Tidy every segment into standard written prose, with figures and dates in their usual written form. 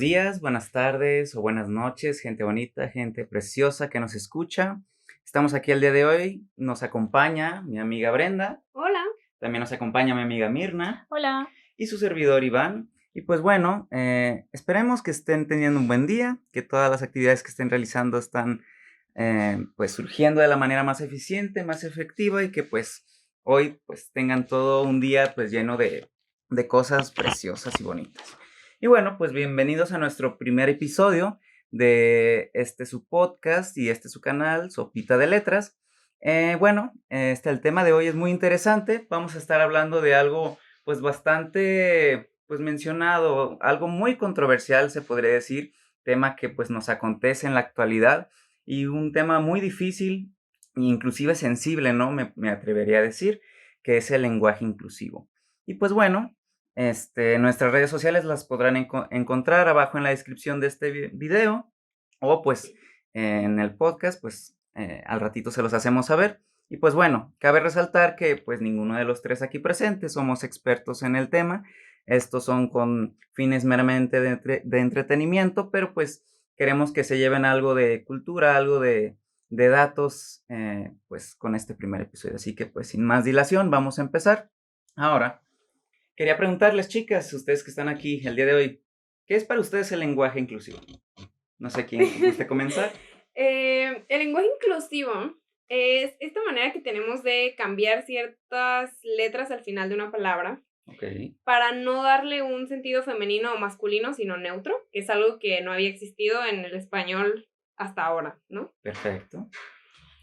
días, buenas tardes o buenas noches, gente bonita, gente preciosa que nos escucha. Estamos aquí el día de hoy. Nos acompaña mi amiga Brenda, Hola. también nos acompaña mi amiga Mirna Hola. y su servidor Iván. Y pues bueno, esperemos que estén teniendo un buen día, que todas las actividades que estén realizando están pues surgiendo de la manera más eficiente, más efectiva y que pues hoy pues tengan todo un día pues lleno de cosas preciosas y bonitas. Y bueno, pues bienvenidos a nuestro primer episodio de este su podcast y este su canal, Sopita de Letras. El tema de hoy es muy interesante. Vamos a estar hablando de algo pues bastante pues mencionado, algo muy controversial se podría decir, tema que pues nos acontece en la actualidad y un tema muy difícil, inclusive sensible, ¿no? Me atrevería a decir, que es el lenguaje inclusivo. Y pues bueno, nuestras redes sociales las podrán encontrar abajo en la descripción de este video o pues en el podcast, pues al ratito se los hacemos saber. Y pues bueno, cabe resaltar que pues ninguno de los tres aquí presentes somos expertos en el tema. Estos son con fines meramente de entretenimiento, pero pues queremos que se lleven algo de cultura, algo de datos, pues con este primer episodio. Así que pues sin más dilación, vamos a empezar. Ahora, quería preguntarles, chicas, ustedes que están aquí el día de hoy, ¿qué es para ustedes el lenguaje inclusivo? No sé quién guste comenzar. El lenguaje inclusivo es esta manera que tenemos de cambiar ciertas letras al final de una palabra Ok, para no darle un sentido femenino o masculino, sino neutro, que es algo que no había existido en el español hasta ahora, ¿no? perfecto.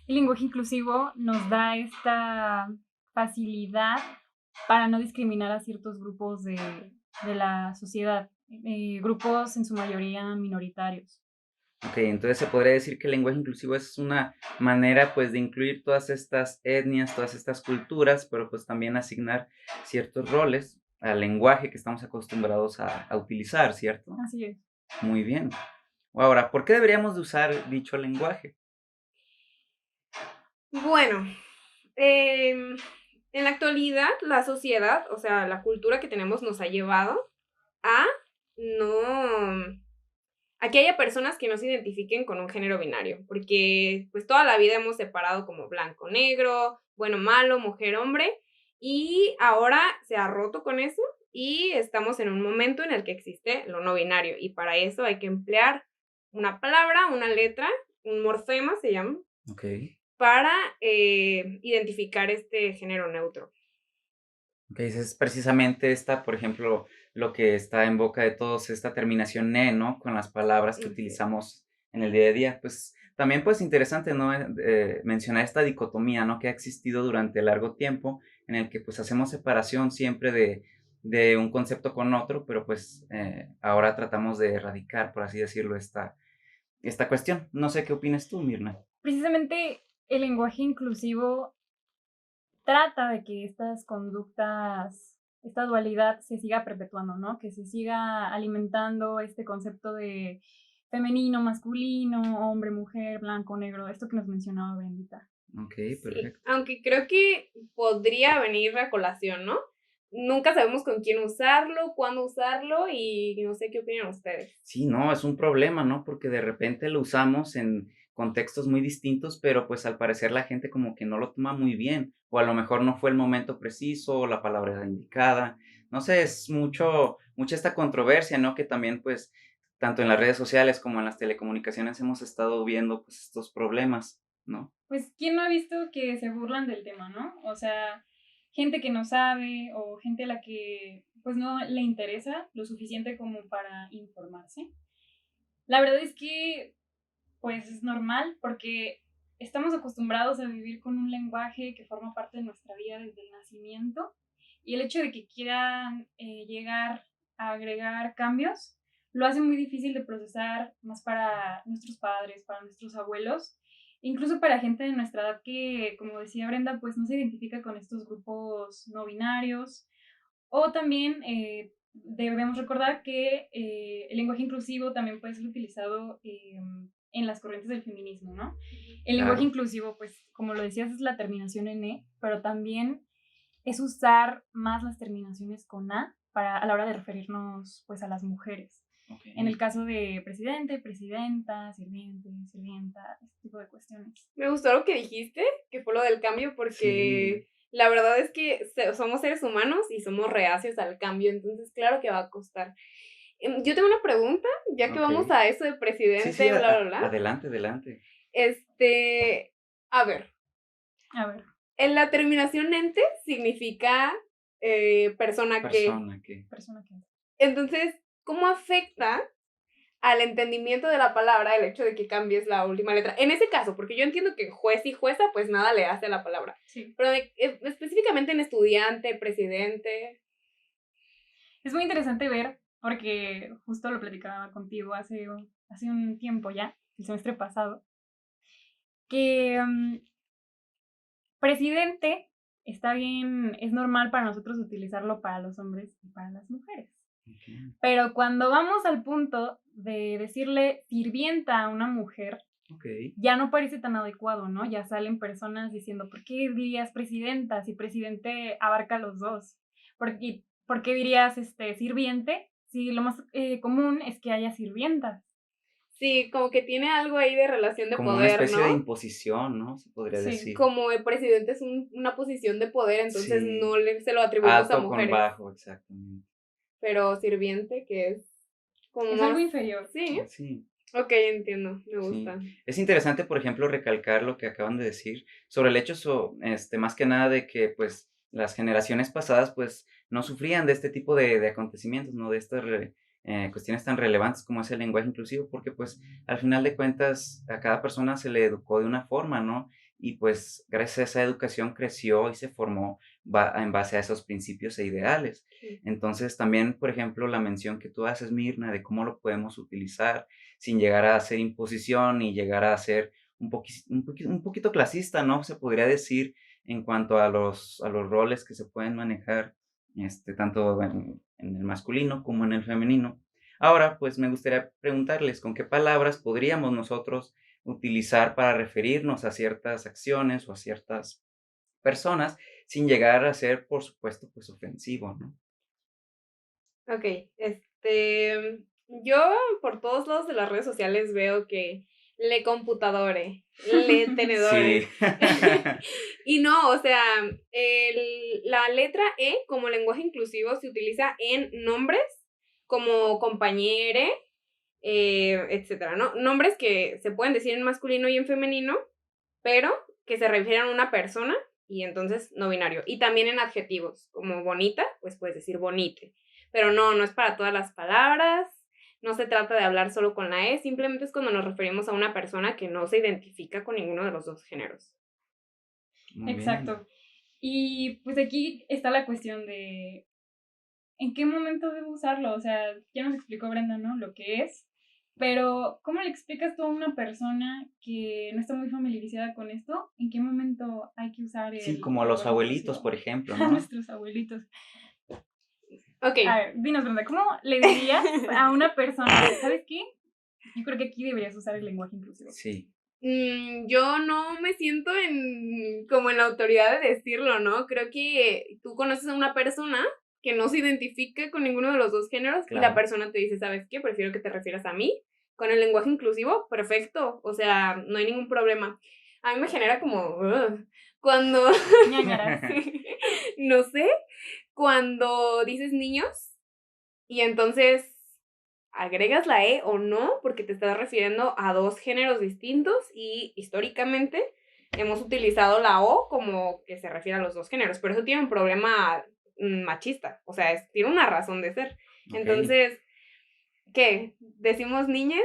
El lenguaje inclusivo nos da esta facilidad para no discriminar a ciertos grupos de la sociedad, grupos en su mayoría minoritarios. Ok, entonces se podría decir que el lenguaje inclusivo es una manera pues de incluir todas estas etnias, todas estas culturas, pero pues también asignar ciertos roles al lenguaje que estamos acostumbrados a utilizar, ¿cierto? Así es. Muy bien. Ahora, ¿por qué deberíamos de usar dicho lenguaje? Bueno, en la actualidad, la sociedad, o sea, la cultura que tenemos nos ha llevado a no a que haya personas que no se identifiquen con un género binario, porque pues toda la vida hemos separado como blanco, negro, bueno, malo, mujer, hombre, y ahora se ha roto con eso y estamos en un momento en el que existe lo no binario y para eso hay que emplear una palabra, una letra, un morfema se llama, Ok. para identificar este género neutro. Ok, es precisamente esta, por ejemplo, lo que está en boca de todos, esta terminación "ne", ¿no? Con las palabras que Así es. utilizamos en el día a día. Pues también pues interesante, ¿no? Mencionar esta dicotomía, ¿no? Que ha existido durante largo tiempo, en el que pues hacemos separación siempre de un concepto con otro, pero pues ahora tratamos de erradicar, por así decirlo, esta cuestión. No sé qué opinas tú, Mirna. Precisamente el lenguaje inclusivo trata de que estas conductas, esta dualidad se siga perpetuando, ¿no? Que se siga alimentando este concepto de femenino, masculino, hombre, mujer, blanco, negro, esto que nos mencionaba Bendita. Ok, Sí, perfecto. aunque creo que podría venir a colación, ¿no? Nunca sabemos con quién usarlo, cuándo usarlo y no sé qué opinan ustedes. Sí, no, es un problema, ¿no? Porque de repente lo usamos en contextos muy distintos, pero pues al parecer la gente como que no lo toma muy bien, o a lo mejor no fue el momento preciso, o la palabra indicada. No sé, es mucha esta controversia, ¿no? Que también pues tanto en las redes sociales como en las telecomunicaciones hemos estado viendo pues estos problemas, ¿no? Pues, ¿quién no ha visto que se burlan del tema, no? O sea, gente que no sabe o gente a la que pues no le interesa lo suficiente como para informarse. La verdad es que pues es normal porque estamos acostumbrados a vivir con un lenguaje que forma parte de nuestra vida desde el nacimiento y el hecho de que quieran llegar a agregar cambios lo hace muy difícil de procesar más para nuestros padres, para nuestros abuelos, incluso para gente de nuestra edad que, como decía Brenda, pues no se identifica con estos grupos no binarios o también debemos recordar que el lenguaje inclusivo también puede ser utilizado en las corrientes del feminismo, ¿no? El lenguaje Claro. inclusivo, pues, como lo decías, es la terminación en "e", pero también es usar más las terminaciones con "a" para, a la hora de referirnos, pues, a las mujeres. Okay. En el caso de presidente, presidenta, sirviente, sirvienta, este tipo de cuestiones. Me gustó lo que dijiste, que fue lo del cambio, porque la verdad es que somos seres humanos y somos reacios al cambio, entonces claro que va a costar. Yo tengo una pregunta, ya que vamos a eso de presidente, sí, bla, bla, bla. adelante. A ver. En la terminación ente significa persona que. Persona que. Entonces, ¿cómo afecta al entendimiento de la palabra el hecho de que cambies la última letra? En ese caso, porque yo entiendo que juez y jueza, pues nada le hace a la palabra. Sí. Pero específicamente en estudiante, presidente. Es muy interesante ver, porque justo lo platicaba contigo hace un tiempo ya, el semestre pasado, que presidente está bien, es normal para nosotros utilizarlo para los hombres y para las mujeres. Okay. Pero cuando vamos al punto de decirle sirvienta a una mujer, ya no parece tan adecuado, ¿no? Ya salen personas diciendo, ¿por qué dirías presidenta si presidente abarca los dos? ¿Por qué dirías sirviente si lo más común es que haya sirvientas? Sí, como que tiene algo ahí de relación de como poder, ¿no? Como una especie de imposición, ¿no? Se podría decir. Como el presidente es una posición de poder, entonces no se lo atribuimos a mujeres. Alto con bajo, exactamente. Pero sirviente, que es como es algo inferior. Sí. Ok, entiendo, me gusta. Sí. Es interesante, por ejemplo, recalcar lo que acaban de decir sobre el hecho, más que nada, de que, pues, las generaciones pasadas, pues, no sufrían de este tipo de acontecimientos, ¿no? De estas cuestiones tan relevantes como es el lenguaje inclusivo, porque, pues, al final de cuentas, a cada persona se le educó de una forma, ¿no? Y, pues, gracias a esa educación creció y se formó en base a esos principios e ideales. Sí. Entonces, también, por ejemplo, la mención que tú haces, Mirna, de cómo lo podemos utilizar sin llegar a ser imposición y llegar a ser un poquito clasista, ¿no? Se podría decir en cuanto a los roles que se pueden manejar, tanto en el masculino como en el femenino. Ahora, pues me gustaría preguntarles con qué palabras podríamos nosotros utilizar para referirnos a ciertas acciones o a ciertas personas sin llegar a ser, por supuesto, pues ofensivo, ¿no? Ok, yo por todos lados de las redes sociales veo que le computadore, le tenedore. Sí. Y no, o sea, la letra E como lenguaje inclusivo se utiliza en nombres como compañere, etcétera, ¿no? Nombres que se pueden decir en masculino y en femenino, pero que se refieren a una persona y entonces no binario. Y también en adjetivos, como bonita, pues puedes decir bonite. Pero no es para todas las palabras, no se trata de hablar solo con la E, simplemente es cuando nos referimos a una persona que no se identifica con ninguno de los dos géneros. Muy exacto. Bien. Y pues aquí está la cuestión de ¿en qué momento debo usarlo? O sea, ya nos explicó Brenda, ¿no? Lo que es, pero ¿cómo le explicas tú a una persona que no está muy familiarizada con esto? ¿En qué momento hay que usar el... Sí, como a los abuelitos, por ejemplo, ¿no? A nuestros abuelitos. Ok. A ver, dinos, Brenda, ¿cómo le dirías a una persona, ¿sabes qué? Yo creo que aquí deberías usar el lenguaje inclusivo. Sí. Yo no me siento como en la autoridad de decirlo, ¿no? Creo que tú conoces a una persona que no se identifica con ninguno de los dos géneros, claro. Y la persona te dice, ¿sabes qué? Prefiero que te refieras a mí. Con el lenguaje inclusivo, perfecto. O sea, no hay ningún problema. A mí me genera como... cuando... no sé. Cuando dices niños y entonces agregas la E o no, porque te estás refiriendo a dos géneros distintos y históricamente hemos utilizado la O como que se refiere a los dos géneros, pero eso tiene un problema machista, o sea, tiene una razón de ser. Okay. Entonces, ¿qué? ¿Decimos niñas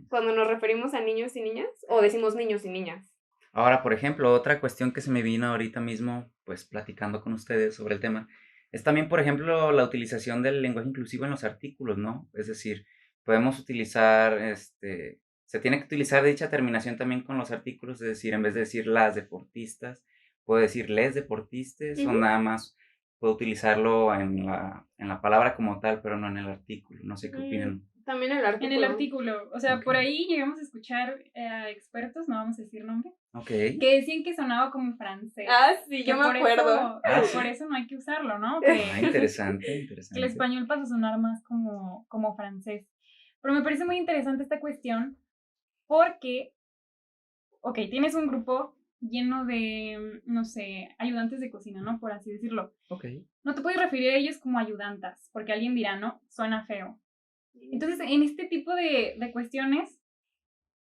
cuando nos referimos a niños y niñas? ¿O decimos niños y niñas? Ahora, por ejemplo, otra cuestión que se me vino ahorita mismo, pues platicando con ustedes sobre el tema, es también, por ejemplo, la utilización del lenguaje inclusivo en los artículos, ¿no? Es decir, podemos utilizar, se tiene que utilizar dicha terminación también con los artículos, es decir, en vez de decir las deportistas, puedo decir les deportistas, o nada más puedo utilizarlo en la palabra como tal, pero no en el artículo. No sé qué opinan. También en el artículo. En el artículo, o sea, por ahí llegamos a escuchar a expertos, no vamos a decir nombre, que decían que sonaba como francés. Ah, sí, yo me acuerdo. Por eso no hay que usarlo, ¿no? Interesante. Que el español pasa a sonar más como francés. Pero me parece muy interesante esta cuestión porque, ok, tienes un grupo lleno de, no sé, ayudantes de cocina, ¿no? Por así decirlo. Ok. No te puedes referir a ellos como ayudantas, porque alguien dirá, no, suena feo. Entonces, en este tipo de cuestiones,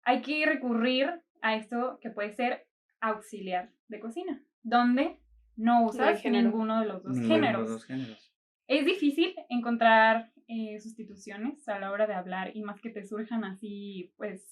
hay que recurrir a esto que puede ser auxiliar de cocina, donde no usas ninguno de los dos Ninguno de géneros. los dos géneros. Es difícil encontrar sustituciones a la hora de hablar y más que te surjan así, pues,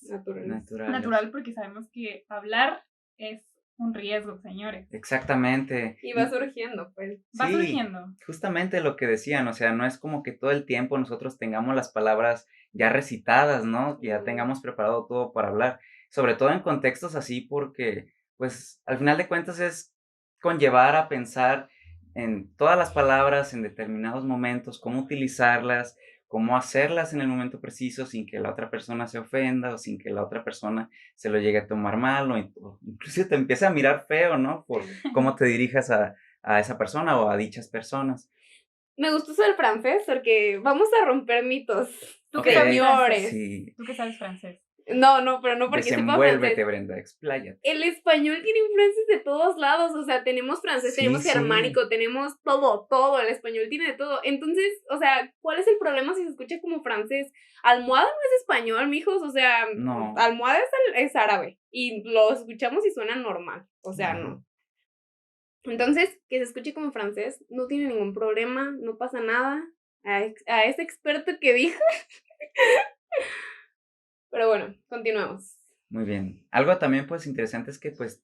natural, porque sabemos que hablar es un riesgo, señores. Exactamente. Y va surgiendo, pues. Va surgiendo. Justamente lo que decían, o sea, no es como que todo el tiempo nosotros tengamos las palabras ya recitadas, ¿no? Que ya tengamos preparado todo para hablar. Sobre todo en contextos así porque, pues, al final de cuentas es conllevar a pensar en todas las palabras en determinados momentos, cómo utilizarlas, cómo hacerlas en el momento preciso sin que la otra persona se ofenda o sin que la otra persona se lo llegue a tomar mal o incluso te empiece a mirar feo, ¿no? Por cómo te dirijas a esa persona o a dichas personas. Me gustó eso del francés porque vamos a romper mitos. ¿Tú Ok, qué sabes francés? Sí. ¿Tú qué sabes francés? No, pero no porque sepa Desenvuélvete, francés. Brenda, expláyate. El español tiene influencias de todos lados, o sea, tenemos francés, Sí, tenemos sí. germánico, tenemos todo, el español tiene de todo. Entonces, o sea, ¿cuál es el problema si se escucha como francés? Almohada no es español, mijos, o sea, No. almohada es árabe y lo escuchamos y suena normal, o sea, no. Entonces, que se escuche como francés no tiene ningún problema, no pasa nada. A ese experto que dijo. Pero bueno, continuemos. Muy bien. Algo también, pues, interesante es que, pues,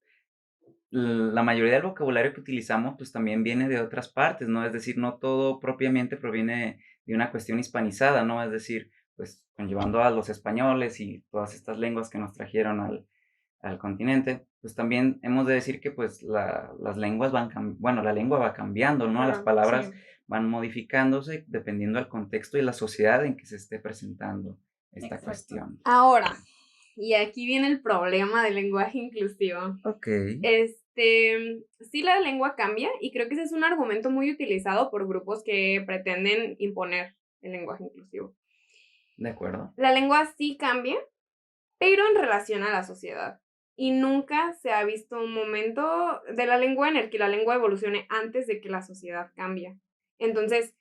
la mayoría del vocabulario que utilizamos, pues, también viene de otras partes, ¿no? Es decir, no todo propiamente proviene de una cuestión hispanizada, ¿no? Es decir, pues, conllevando a los españoles y todas estas lenguas que nos trajeron al continente, pues, también hemos de decir que, pues, las lenguas la lengua va cambiando, ¿no? Las palabras van modificándose dependiendo del contexto y la sociedad en que se esté presentando esta cuestión. Ahora, y aquí viene el problema del lenguaje inclusivo. Ok. Sí, la lengua cambia y creo que ese es un argumento muy utilizado por grupos que pretenden imponer el lenguaje inclusivo. De acuerdo. La lengua sí cambia, pero en relación a la sociedad. Y nunca se ha visto un momento de la lengua en el que la lengua evolucione antes de que la sociedad cambie. Entonces,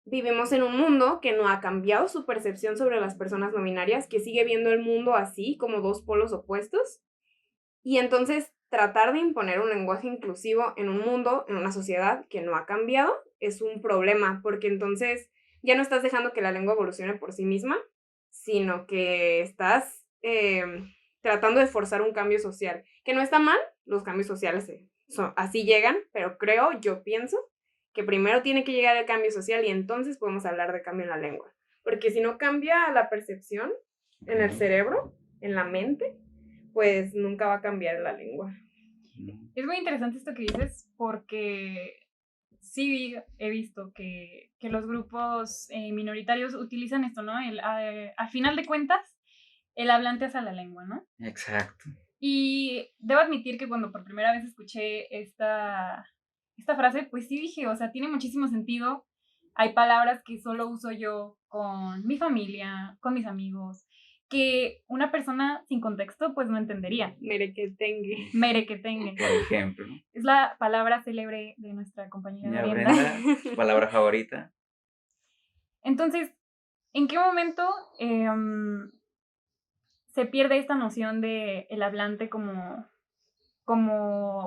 vivimos en un mundo que no ha cambiado su percepción sobre las personas no binarias, que sigue viendo el mundo así, como dos polos opuestos. Y entonces, tratar de imponer un lenguaje inclusivo en un mundo, en una sociedad que no ha cambiado, es un problema, porque entonces ya no estás dejando que la lengua evolucione por sí misma, sino que estás tratando de forzar un cambio social, que no está mal, los cambios sociales así llegan, pero yo pienso, que primero tiene que llegar el cambio social y entonces podemos hablar de cambio en la lengua, porque si no cambia la percepción en el cerebro, en la mente, pues nunca va a cambiar la lengua. Es muy interesante esto que dices porque sí he visto que los grupos minoritarios utilizan esto, ¿no? Al final de cuentas, el hablante es a la lengua, ¿no? Exacto. Y debo admitir que cuando por primera vez escuché esta frase, pues sí dije, o sea, tiene muchísimo sentido. Hay palabras que solo uso yo con mi familia, con mis amigos, que una persona sin contexto pues no entendería. Merequetengue. Por ejemplo. Es la palabra célebre de nuestra compañera Brenda. ¿Tu palabra favorita? Entonces, ¿en qué momento se pierde esta noción de el hablante como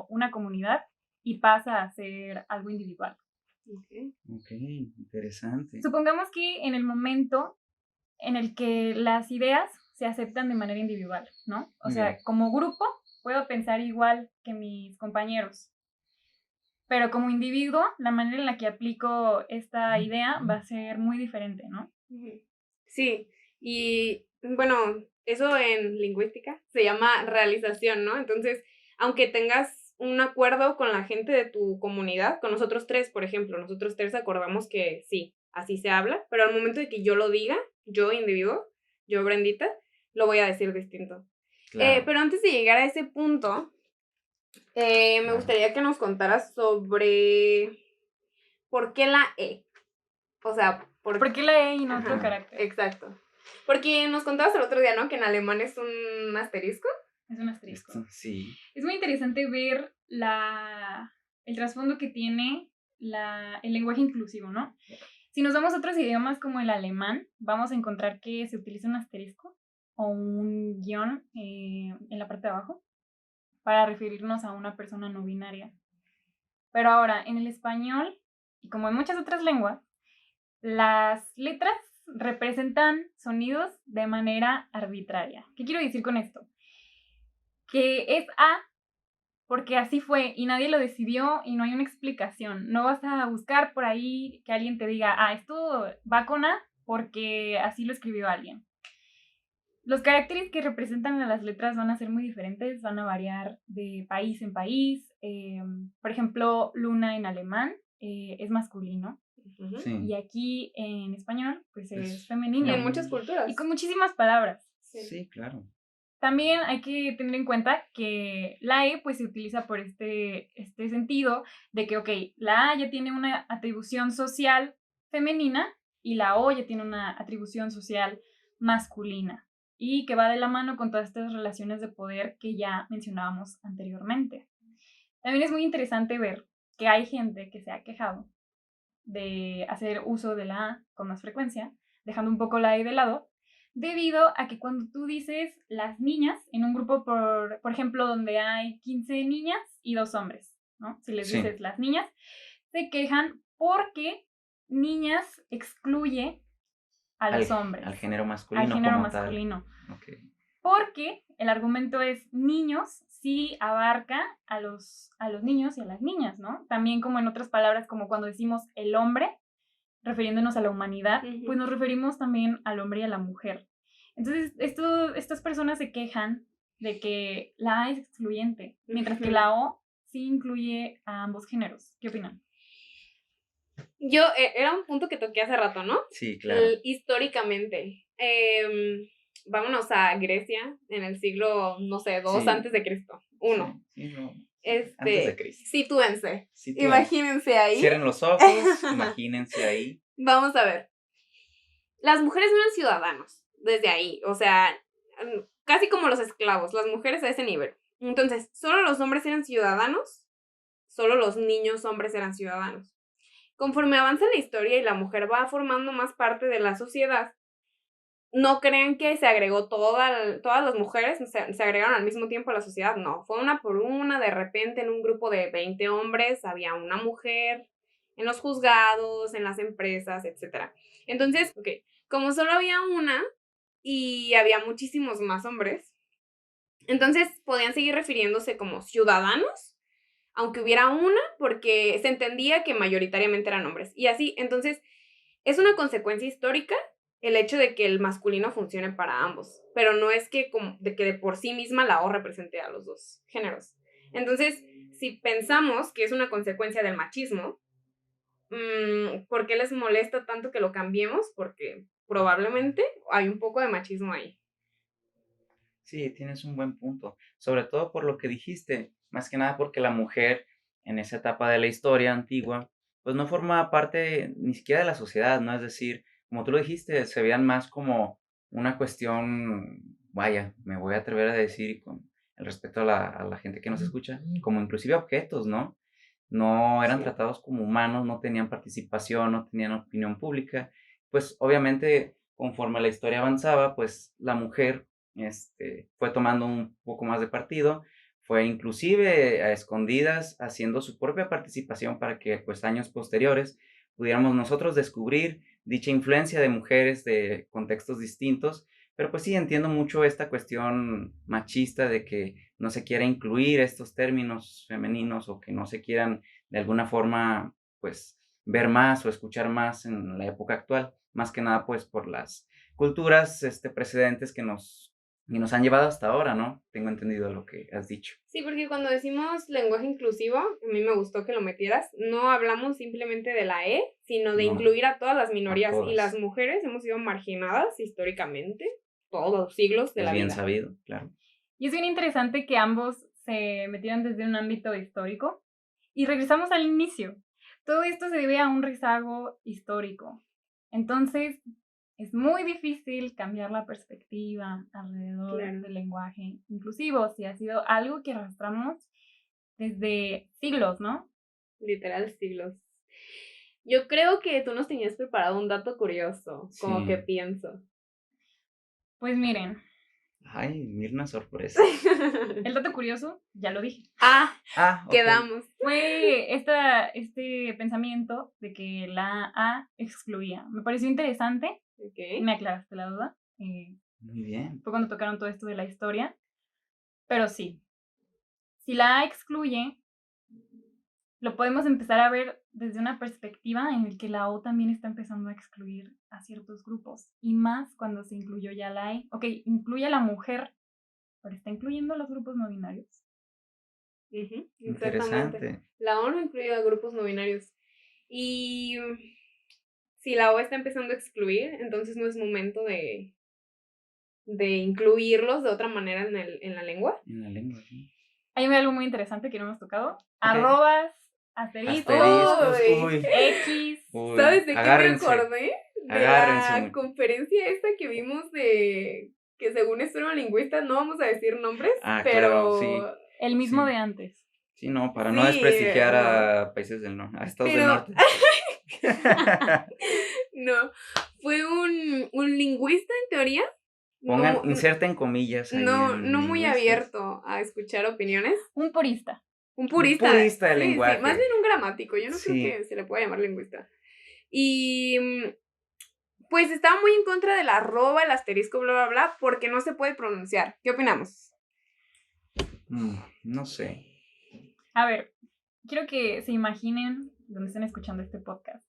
una comunidad y pasa a ser algo individual? Ok, interesante. Supongamos que en el momento en el que las ideas se aceptan de manera individual, ¿no? O sea, como grupo puedo pensar igual que mis compañeros, pero como individuo, la manera en la que aplico esta idea va a ser muy diferente, ¿no? Sí, y bueno, eso en lingüística se llama realización, ¿no? Entonces, aunque tengas un acuerdo con la gente de tu comunidad, con nosotros tres, por ejemplo, nosotros tres acordamos que sí, así se habla, pero al momento de que yo lo diga, yo individuo, yo Brendita, lo voy a decir distinto. Claro. Pero antes de llegar a ese punto, me gustaría que nos contaras sobre por qué la E. O sea, ¿por qué la E y no otro carácter? Exacto. Porque nos contabas el otro día, ¿no? Que en alemán es un asterisco. Es un asterisco. Sí. Es muy interesante ver el trasfondo que tiene el lenguaje inclusivo, ¿no? Si nos vamos a otros idiomas como el alemán, vamos a encontrar que se utiliza un asterisco o un guión en la parte de abajo para referirnos a una persona no binaria. Pero ahora, en el español, y como en muchas otras lenguas, las letras representan sonidos de manera arbitraria. ¿Qué quiero decir con esto? Que es A porque así fue y nadie lo decidió y no hay una explicación. No vas a buscar por ahí que alguien te diga, esto va con A porque así lo escribió alguien. Los caracteres que representan a las letras van a ser muy diferentes, van a variar de país en país. Por ejemplo, Luna en alemán es masculino. Sí. Y aquí en español, pues es Y femenino. en muchas culturas. Y con muchísimas palabras. Sí, claro. También hay que tener en cuenta que la E pues se utiliza por este sentido de que, ok, la A ya tiene una atribución social femenina y la O ya tiene una atribución social masculina y que va de la mano con todas estas relaciones de poder que ya mencionábamos anteriormente. También es muy interesante ver que hay gente que se ha quejado de hacer uso de la A con más frecuencia, dejando un poco la E de lado, debido a que cuando tú dices las niñas, en un grupo, por ejemplo, donde hay 15 niñas y 2 hombres, ¿no? Si les dices las niñas, se quejan porque niñas excluye a los hombres. Al género masculino. Al género masculino. Okay. Porque el argumento es niños sí abarca a los niños y a las niñas, ¿no? También como en otras palabras, como cuando decimos el hombre, refiriéndonos a la humanidad, pues nos referimos también al hombre y a la mujer. Entonces, estas personas se quejan de que la A es excluyente, mientras que la O sí incluye a ambos géneros. ¿Qué opinan? Era un punto que toqué hace rato, ¿no? Sí, claro. Históricamente. Vámonos a Grecia en el siglo, no sé, 2 antes de Cristo. 1. Sí, no. Antes de Cristo. Sitúense. Imagínense ahí. Cierren los ojos, imagínense ahí. Vamos a ver. Las mujeres no eran ciudadanos desde ahí, o sea, casi como los esclavos, las mujeres a ese nivel. Entonces, solo los hombres eran ciudadanos, solo los niños hombres eran ciudadanos. Conforme avanza la historia y la mujer va formando más parte de la sociedad, no crean que se agregó todas las mujeres, se agregaron al mismo tiempo a la sociedad, no, fue una por una, de repente en un grupo de 20 hombres había una mujer, en los juzgados, en las empresas, etc. Entonces, como solo había una y había muchísimos más hombres, entonces podían seguir refiriéndose como ciudadanos, aunque hubiera una, porque se entendía que mayoritariamente eran hombres. Y así, entonces, es una consecuencia histórica el hecho de que el masculino funcione para ambos, pero no es que de por sí misma la O represente a los dos géneros. Entonces, si pensamos que es una consecuencia del machismo, ¿por qué les molesta tanto que lo cambiemos? Porque probablemente hay un poco de machismo ahí. Sí, tienes un buen punto, sobre todo por lo que dijiste, más que nada porque la mujer en esa etapa de la historia antigua, pues no formaba parte ni siquiera de la sociedad, ¿no? Es decir, como tú lo dijiste, se veían más como una cuestión, vaya, me voy a atrever a decir con el respeto a la gente que nos escucha, como inclusive objetos, ¿no? No eran tratados como humanos, no tenían participación, no tenían opinión pública. Pues obviamente, conforme la historia avanzaba, pues la mujer fue tomando un poco más de partido, fue inclusive a escondidas haciendo su propia participación para que pues años posteriores pudiéramos nosotros descubrir dicha influencia de mujeres de contextos distintos, pero pues sí entiendo mucho esta cuestión machista de que no se quiera incluir estos términos femeninos o que no se quieran de alguna forma pues ver más o escuchar más en la época actual, más que nada pues por las culturas precedentes que nos han llevado hasta ahora, ¿no? Tengo entendido lo que has dicho. Sí, porque cuando decimos lenguaje inclusivo, a mí me gustó que lo metieras, no hablamos simplemente de la E, sino de incluir a todas las minorías. Y las mujeres hemos sido marginadas históricamente todos los siglos de la vida. Es bien sabido, claro. Y es bien interesante que ambos se metieran desde un ámbito histórico. Y regresamos al inicio. Todo esto se debe a un rezago histórico. Entonces, es muy difícil cambiar la perspectiva alrededor Claro. del lenguaje inclusivo. Sí, ha sido algo que arrastramos desde siglos, ¿no? Literal siglos. Yo creo que tú nos tenías preparado un dato curioso, como Sí. que pienso. Pues miren, Ay, Mirna, sorpresa. el dato curioso, ya lo dije, Ok. Quedamos. fue este pensamiento de que la A excluía. Me pareció interesante, Ok. me aclaraste la duda. Muy bien. Fue cuando tocaron todo esto de la historia. Pero sí, si la A excluye, lo podemos empezar a ver desde una perspectiva en la que la O también está empezando a excluir a ciertos grupos. Y más cuando se incluyó ya la E. Ok, incluye a la mujer, pero está incluyendo a los grupos no binarios. Ujú, exactamente. Interesante. La ONU incluye a grupos no binarios. Y si la O está empezando a excluir, entonces no es momento de incluirlos de otra manera en la lengua. En la lengua, sí. Hay algo muy interesante que no hemos tocado. Arrobas, asteriscos, Asteriscos, Uy. uy. X. Uy, ¿Sabes de qué me agárrense. acordé? De Agárrense, la muy- conferencia esta que vimos de que según esto eran lingüistas, no vamos a decir nombres, Ah, pero claro, sí. El mismo Sí. de antes. Sí, no, para no Sí, desprestigiar no. a países del norte, a estados del Pero- norte. No, fue un lingüista en teoría. Pongan, No, inserten comillas ahí no, en no muy lingüistas. abierto a escuchar opiniones. Un purista. Un purista. purista del Sí, lenguaje. Sí, más bien un gramático. Yo no Sí. creo que se le pueda llamar lingüista. Y pues estaba muy en contra del arroba, el asterisco, bla, bla, bla, porque no se puede pronunciar. ¿Qué opinamos? No sé. A ver, quiero que se imaginen, donde estén escuchando este podcast,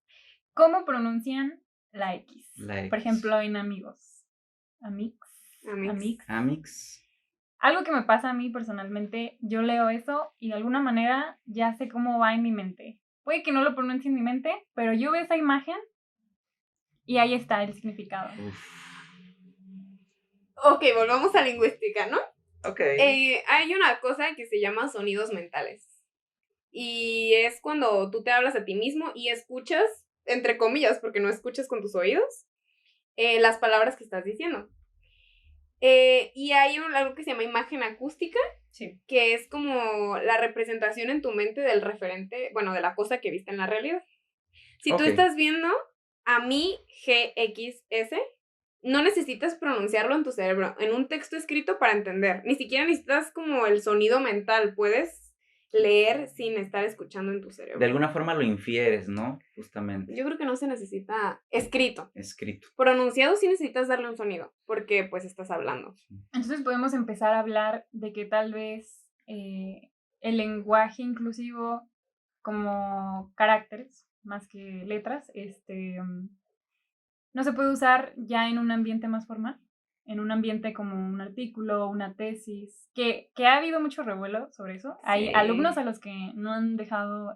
cómo pronuncian la X. La X. Por ejemplo, en amigos. Amix. Amix. Algo que me pasa a mí personalmente, yo leo eso y de alguna manera ya sé cómo va en mi mente. Puede que no lo pronuncie en mi mente, pero yo veo esa imagen y ahí está el significado. Uf. Ok, volvamos a lingüística, ¿no? Ok. Hay una cosa que se llama sonidos mentales. Y es cuando tú te hablas a ti mismo y escuchas, entre comillas, porque no escuchas con tus oídos, las palabras que estás diciendo. Y hay algo que se llama imagen acústica, Sí. que es como la representación en tu mente del referente, bueno, de la cosa que viste en la realidad. Si tú Ok. estás viendo a mí GXS, no necesitas pronunciarlo en tu cerebro, en un texto escrito para entender. Ni siquiera necesitas como el sonido mental, puedes leer sin estar escuchando en tu cerebro. De alguna forma lo infieres, ¿no? Justamente. Yo creo que no se necesita escrito. Escrito. Pronunciado sí necesitas darle un sonido, porque pues estás hablando. Entonces podemos empezar a hablar de que tal vez el lenguaje inclusivo como caracteres, más que letras, no se puede usar ya en un ambiente más formal, en un ambiente como un artículo, una tesis, que ha habido mucho revuelo sobre eso. Hay Sí. alumnos a los que no han dejado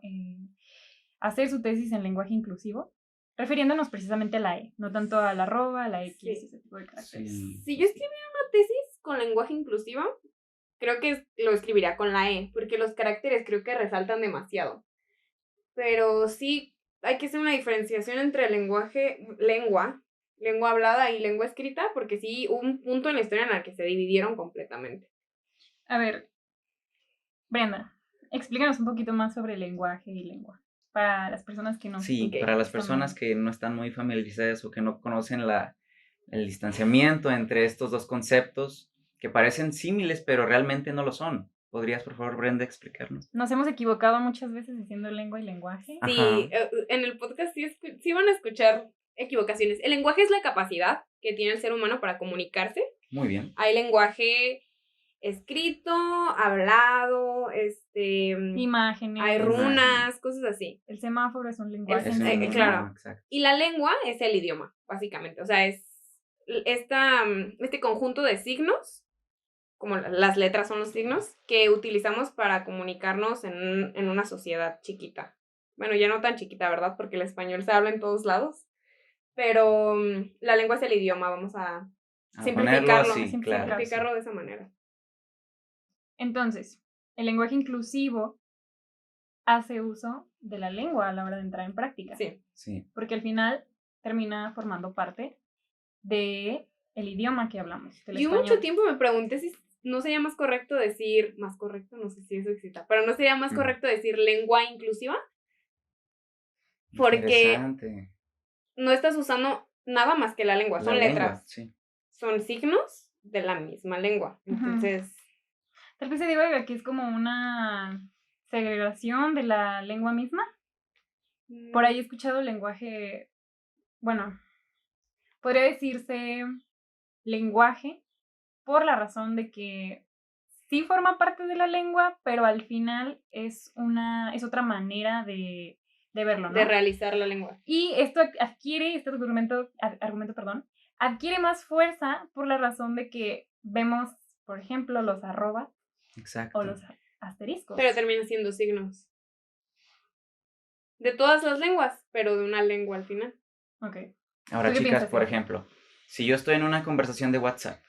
hacer su tesis en lenguaje inclusivo, refiriéndonos precisamente a la E, no tanto a la arroba, a la X, Sí. ese tipo de caracteres. Sí. Si yo escribiera una tesis con lenguaje inclusivo, creo que lo escribiría con la E, porque los caracteres creo que resaltan demasiado. Pero sí, hay que hacer una diferenciación entre lengua hablada y lengua escrita, porque sí hubo un punto en la historia en el que se dividieron completamente. A ver, Brenda, explícanos un poquito más sobre lenguaje y lengua, para las personas que no. Sí, Ok, para las están- personas que no están muy familiarizadas o que no conocen el distanciamiento entre estos dos conceptos que parecen símiles, pero realmente no lo son. ¿Podrías, por favor, Brenda, explicarnos? Nos hemos equivocado muchas veces diciendo lengua y lenguaje. Ajá. Sí, en el podcast sí van a escuchar equivocaciones. El lenguaje es la capacidad que tiene el ser humano para comunicarse. Muy bien. Hay lenguaje escrito, hablado, Imágenes. hay runas, Imágenes. cosas así. El semáforo es un lenguaje. Es un lenguaje, claro. exacto. Y la lengua es el idioma, básicamente. O sea, es este conjunto de signos, como las letras son los signos, que utilizamos para comunicarnos en una sociedad chiquita. Bueno, ya no tan chiquita, ¿verdad? Porque el español se habla en todos lados. Pero la lengua es el idioma, vamos a simplificarlo. Ponerlo así, claro. Simplificarlo de esa manera. Entonces, el lenguaje inclusivo hace uso de la lengua a la hora de entrar en práctica. Sí. Sí. Porque al final termina formando parte de el idioma que hablamos, del Yo español. mucho tiempo me pregunté si no sería más correcto decir, no sé si eso exista, pero no sería más correcto decir lengua inclusiva, porque Interesante. no estás usando nada más que la lengua, La son lengua, letras, sí. son signos de la misma lengua. Entonces, Tal vez se diga que es como una segregación de la lengua misma. Por ahí he escuchado lenguaje, bueno, podría decirse lenguaje por la razón de que sí forma parte de la lengua, pero al final es otra manera de verlo, ¿no? de realizar la lengua. Y esto este argumento, adquiere más fuerza por la razón de que vemos, por ejemplo, los arrobas Exacto. o los asteriscos. Pero termina siendo signos. De todas las lenguas, pero de una lengua al final. Ok. Ahora, ¿Tú qué chicas, piensas, por Sergio? ejemplo, si yo estoy en una conversación de WhatsApp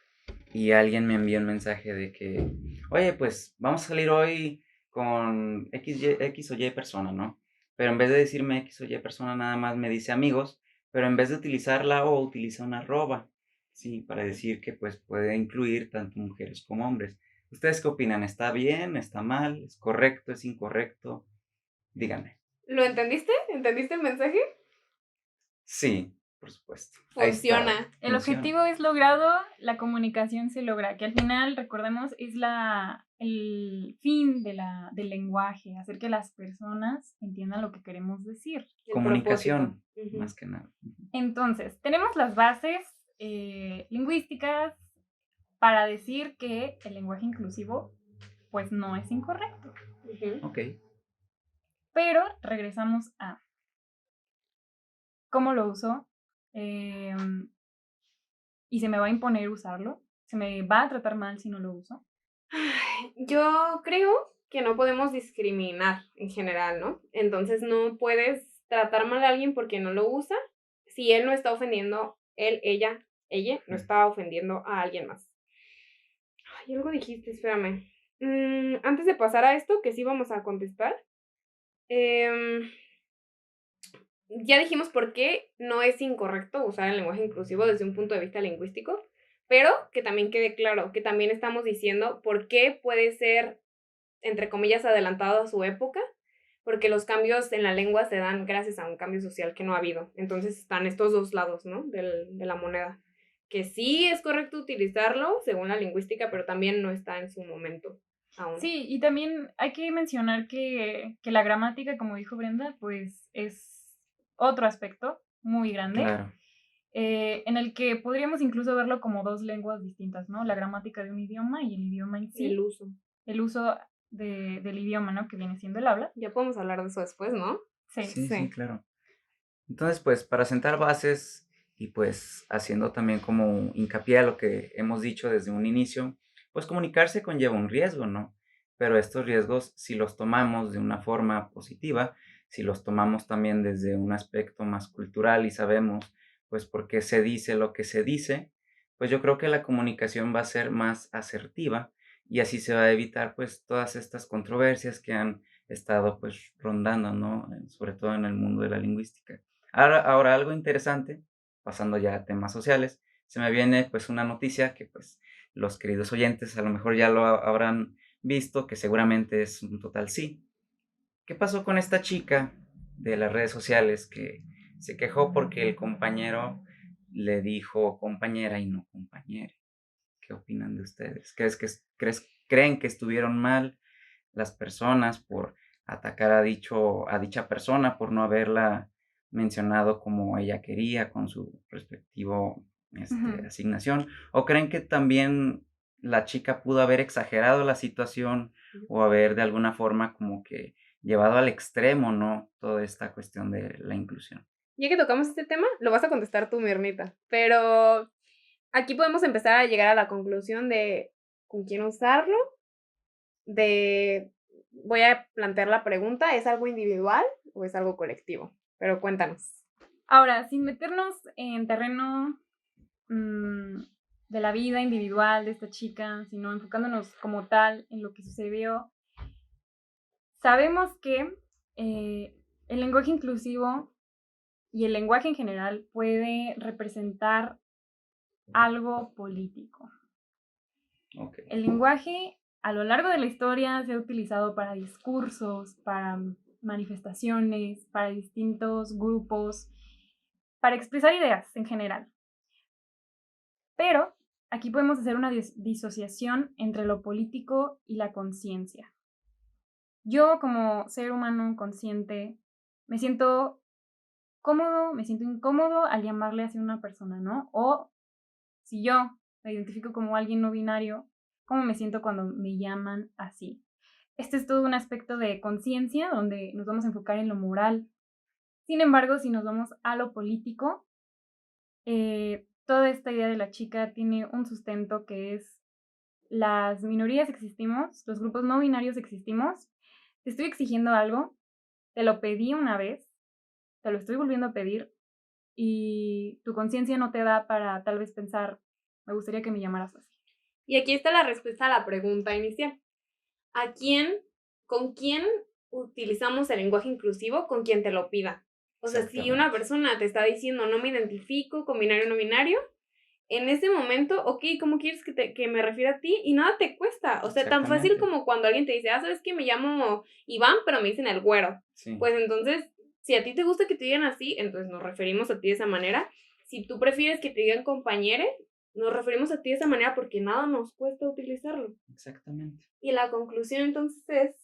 y alguien me envía un mensaje de que, oye, pues vamos a salir hoy con X o Y persona, ¿no? Pero en vez de decirme X o Y persona, nada más me dice amigos, pero en vez de utilizar la O, utiliza una arroba, ¿sí? Para decir que pues puede incluir tanto mujeres como hombres. ¿Ustedes qué opinan? ¿Está bien? ¿Está mal? ¿Es correcto? ¿Es incorrecto? Díganme. ¿Lo entendiste? ¿Entendiste el mensaje? Sí, por supuesto. Ahí está. Funciona. El Funciona. objetivo es logrado, la comunicación se logra, que al final, recordemos, es el fin del lenguaje, hacer que las personas entiendan lo que queremos decir. El Comunicación, propósito. más que nada. Entonces, tenemos las bases lingüísticas para decir que el lenguaje inclusivo, pues no es incorrecto. Ok. Pero regresamos a cómo lo uso y se me va a imponer usarlo, se me va a tratar mal si no lo uso. Yo creo que no podemos discriminar en general, ¿no? Entonces no puedes tratar mal a alguien porque no lo usa si él no está ofendiendo, ella no está ofendiendo a alguien más. Ay, algo dijiste, espérame. Antes de pasar a esto, que sí vamos a contestar, ya dijimos por qué no es incorrecto usar el lenguaje inclusivo desde un punto de vista lingüístico, pero que también quede claro que también estamos diciendo por qué puede ser, entre comillas, adelantado a su época, porque los cambios en la lengua se dan gracias a un cambio social que no ha habido. Entonces están estos dos lados, ¿no? De la moneda. Que sí es correcto utilizarlo según la lingüística, pero también no está en su momento aún. Sí, y también hay que mencionar que la gramática, como dijo Brenda, pues es otro aspecto muy grande. Claro. En el que podríamos incluso verlo como dos lenguas distintas, ¿no? La gramática de un idioma y el idioma en sí. El uso del idioma, ¿no? Que viene siendo el habla. Ya podemos hablar de eso después, ¿no? Sí, claro. Entonces, pues, para sentar bases y pues haciendo también como hincapié a lo que hemos dicho desde un inicio, pues comunicarse conlleva un riesgo, ¿no? Pero estos riesgos, si los tomamos de una forma positiva, si los tomamos también desde un aspecto más cultural y sabemos, pues, por qué se dice lo que se dice, pues yo creo que la comunicación va a ser más asertiva y así se va a evitar, pues, todas estas controversias que han estado, pues, rondando, ¿no? Sobre todo en el mundo de la lingüística. Ahora algo interesante, pasando ya a temas sociales, se me viene pues una noticia que pues los queridos oyentes a lo mejor ya lo habrán visto, que seguramente es un total sí. ¿Qué pasó con esta chica de las redes sociales que se quejó porque el compañero le dijo compañera y no compañera? ¿Qué opinan de ustedes? ¿Creen que estuvieron mal las personas por atacar a dicha persona, por no haberla mencionado como ella quería con su respectivo asignación? ¿O creen que también la chica pudo haber exagerado la situación o haber de alguna forma como que llevado al extremo, ¿no? Toda esta cuestión de la inclusión. Ya que tocamos este tema, lo vas a contestar tú, Mirnita. Pero aquí podemos empezar a llegar a la conclusión de con quién usarlo, voy a plantear la pregunta, ¿es algo individual o es algo colectivo? Pero cuéntanos. Ahora, sin meternos en terreno de la vida individual de esta chica, sino enfocándonos como tal en lo que sucedió, sabemos que el lenguaje inclusivo y el lenguaje en general puede representar algo político. Okay. El lenguaje a lo largo de la historia se ha utilizado para discursos, para manifestaciones, para distintos grupos, para expresar ideas en general. Pero aquí podemos hacer una disociación entre lo político y la conciencia. Yo, como ser humano consciente, me siento cómodo, me siento incómodo al llamarle así a una persona, ¿no? O si yo me identifico como alguien no binario, ¿cómo me siento cuando me llaman así? Este es todo un aspecto de conciencia donde nos vamos a enfocar en lo moral. Sin embargo, si nos vamos a lo político, toda esta idea de la chica tiene un sustento que es: las minorías existimos, los grupos no binarios existimos, te estoy exigiendo algo, te lo pedí una vez, te lo estoy volviendo a pedir y tu conciencia no te da para tal vez pensar, me gustaría que me llamaras así. Y aquí está la respuesta a la pregunta inicial. ¿Con quién utilizamos el lenguaje inclusivo? Con quien te lo pida. O sea, si una persona te está diciendo no me identifico con binario o no binario, en ese momento, ok, ¿cómo quieres que me refiera a ti? Y nada te cuesta. O sea, tan fácil como cuando alguien te dice, ¿sabes qué? Me llamo Iván, pero me dicen el güero. Sí. Pues entonces, si a ti te gusta que te digan así, entonces nos referimos a ti de esa manera. Si tú prefieres que te digan compañere, nos referimos a ti de esa manera porque nada nos cuesta utilizarlo. Exactamente. Y la conclusión entonces es...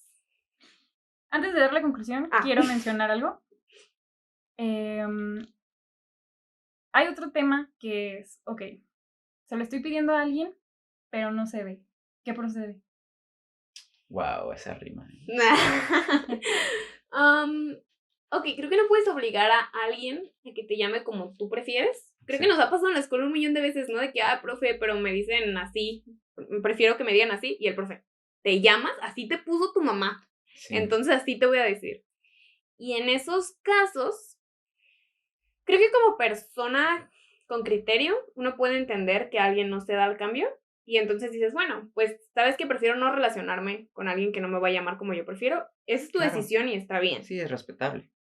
Antes de dar la conclusión, quiero mencionar algo. Hay otro tema que es, ok, se lo estoy pidiendo a alguien, pero no se ve. ¿Qué procede? Wow, esa rima. Ok, creo que no puedes obligar a alguien a que te llame como tú prefieres. Creo que nos ha pasado en la escuela 1,000,000 de veces, ¿no? De que, profe, pero me dicen así, prefiero que me digan así, y el profe, ¿te llamas? Así te puso tu mamá. Sí. Entonces así te voy a decir. Y en esos casos, creo que como persona con criterio, uno puede entender que alguien no se da al cambio. Y entonces dices, bueno, pues, ¿sabes qué? Prefiero no relacionarme con alguien que no me va a llamar como yo prefiero. Esa es tu decisión y está bien. Sí, es respetable.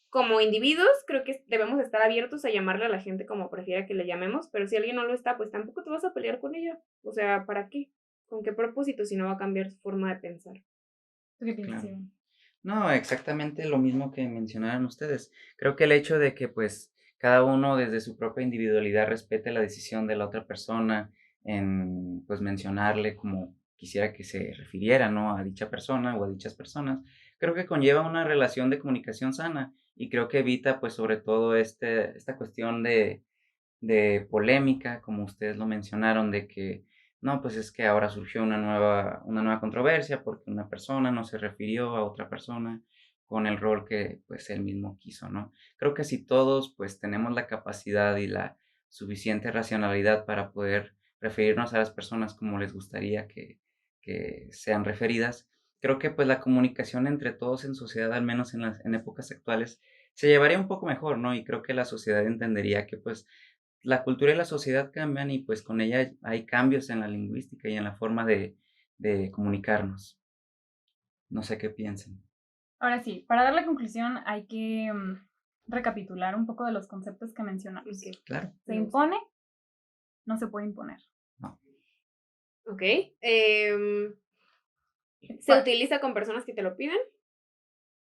Como individuos, creo que debemos estar abiertos a llamarle a la gente como prefiera que le llamemos, pero si alguien no lo está, pues tampoco te vas a pelear con ella. O sea, ¿para qué? ¿Con qué propósito si no va a cambiar su forma de pensar? ¿Tú qué piensas, Claro. No, exactamente lo mismo que mencionaron ustedes. Creo que el hecho de que pues cada uno desde su propia individualidad respete la decisión de la otra persona en pues mencionarle como quisiera que se refiriera, ¿no? A dicha persona o a dichas personas, creo que conlleva una relación de comunicación sana y creo que evita pues sobre todo esta cuestión de polémica, como ustedes lo mencionaron, de que no, pues es que ahora surgió una nueva controversia porque una persona no se refirió a otra persona con el rol que pues él mismo quiso, ¿no? Creo que si todos pues tenemos la capacidad y la suficiente racionalidad para poder referirnos a las personas como les gustaría que sean referidas, creo que pues la comunicación entre todos en sociedad, al menos en épocas actuales, se llevaría un poco mejor, ¿no? Y creo que la sociedad entendería que pues la cultura y la sociedad cambian y pues con ella hay cambios en la lingüística y en la forma de comunicarnos. No sé qué piensen. Ahora sí, para dar la conclusión hay que recapitular un poco de los conceptos que mencionamos. Okay. Claro. Se impone, no se puede imponer. No. Ok. Se utiliza con personas que te lo piden,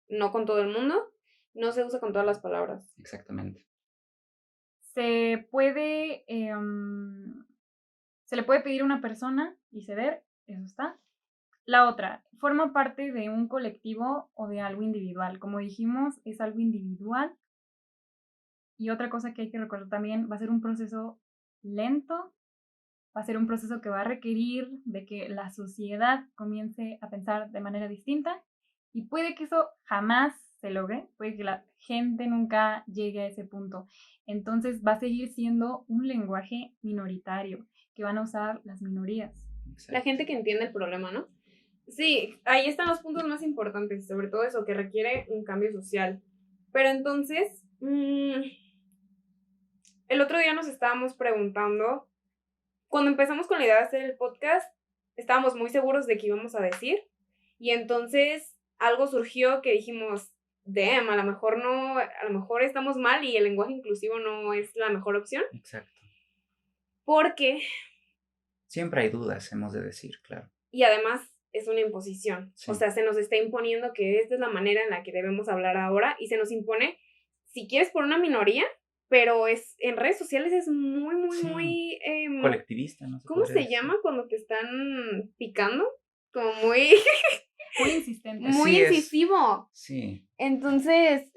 no con todo el mundo, no se usa con todas las palabras. Exactamente. Se le puede pedir a una persona y ceder, eso está. La otra, forma parte de un colectivo o de algo individual. Como dijimos, es algo individual. Y otra cosa que hay que recordar también, va a ser un proceso lento, va a ser un proceso que va a requerir de que la sociedad comience a pensar de manera distinta y puede que eso jamás se logre, puede que la gente nunca llegue a ese punto. Entonces va a seguir siendo un lenguaje minoritario que van a usar las minorías. Exacto. La gente que entiende el problema, ¿no? Sí, ahí están los puntos más importantes, sobre todo eso, que requiere un cambio social. Pero entonces, el otro día nos estábamos preguntando, cuando empezamos con la idea de hacer el podcast, estábamos muy seguros de qué íbamos a decir, y entonces algo surgió que dijimos, damn, a lo mejor estamos mal y el lenguaje inclusivo no es la mejor opción. Exacto. Porque, Siempre hay dudas, hemos de decir, claro. y además es una imposición. Sí. O sea, se nos está imponiendo que esta es la manera en la que debemos hablar ahora y se nos impone, si quieres, por una minoría, pero en redes sociales es muy, Sí. muy... Colectivista, ¿no? ¿Cómo podría se decir. llama cuando te están picando? Como muy, Muy insistente. muy Sí, incisivo. Sí, Entonces,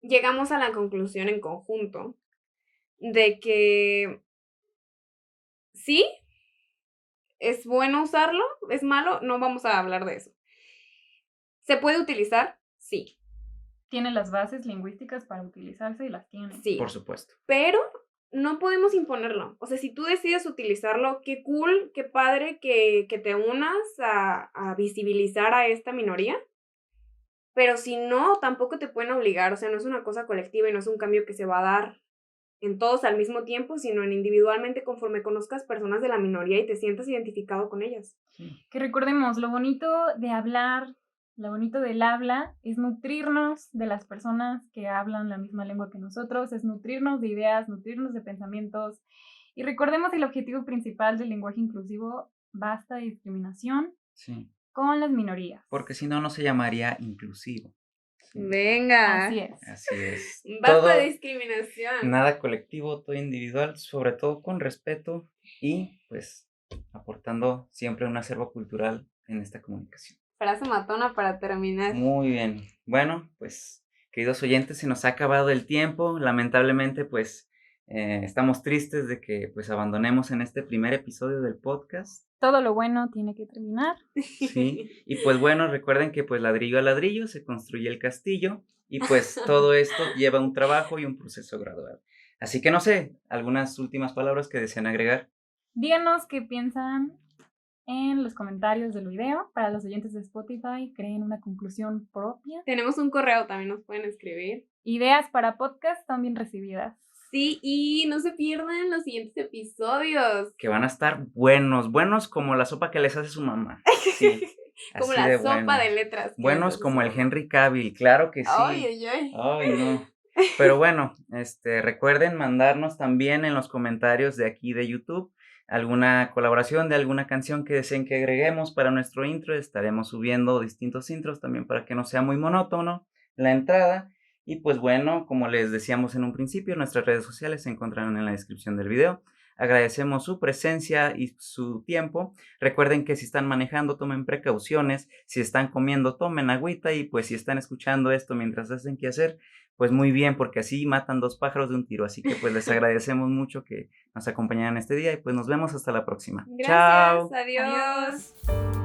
llegamos a la conclusión en conjunto de que sí, es bueno usarlo, es malo, no vamos a hablar de eso. ¿Se puede utilizar? Sí, Tiene las bases lingüísticas para utilizarse y las tiene. sí. por supuesto. Pero no podemos imponerlo. O sea, si tú decides utilizarlo, qué cool, qué padre que te unas a visibilizar a esta minoría. Pero si no, tampoco te pueden obligar. O sea, no es una cosa colectiva y no es un cambio que se va a dar en todos al mismo tiempo, sino en individualmente conforme conozcas personas de la minoría y te sientas identificado con ellas. Sí. Que recordemos, lo bonito de hablar, lo bonito del habla es nutrirnos de las personas que hablan la misma lengua que nosotros, es nutrirnos de ideas, nutrirnos de pensamientos. Y recordemos el objetivo principal del lenguaje inclusivo, basta de discriminación Sí. con las minorías. Porque si no, no se llamaría inclusivo. Sí. Venga. Así es. Así es. Basta Todo, de discriminación. nada colectivo, todo individual, sobre todo con respeto y pues aportando siempre un acervo cultural en esta comunicación. Frase matona para terminar. Muy bien. Bueno, pues queridos oyentes, se nos ha acabado el tiempo. Lamentablemente, pues estamos tristes de que pues abandonemos en este primer episodio del podcast. Todo lo bueno tiene que terminar. Sí, y pues bueno, recuerden que pues ladrillo a ladrillo se construye el castillo y pues todo esto lleva un trabajo y un proceso gradual. Así que no sé, algunas últimas palabras que desean agregar. Díganos qué piensan en los comentarios del video. Para los oyentes de Spotify, creen una conclusión propia. Tenemos un correo, también nos pueden escribir. Ideas para podcast también recibidas. Sí, y no se pierdan los siguientes episodios. Que van a estar buenos, buenos como la sopa que les hace su mamá. Sí, Como así la de sopa buenos. de letras. que Buenos les hace como su el mamá. Henry Cavill, claro que sí. Ay, ay, ay. Ay, no. Pero bueno, recuerden mandarnos también en los comentarios de aquí de YouTube alguna colaboración de alguna canción que deseen que agreguemos para nuestro intro. Estaremos subiendo distintos intros también para que no sea muy monótono la entrada. Y pues bueno, como les decíamos en un principio, nuestras redes sociales se encontrarán en la descripción del video. Agradecemos su presencia y su tiempo. Recuerden que si están manejando, tomen precauciones. Si están comiendo, tomen agüita. Y pues si están escuchando esto mientras hacen qué hacer, pues muy bien, porque así matan 2 pájaros de un tiro. Así que pues les agradecemos mucho que nos acompañaran este día y pues nos vemos hasta la próxima. Gracias, Chao. adiós. Adiós.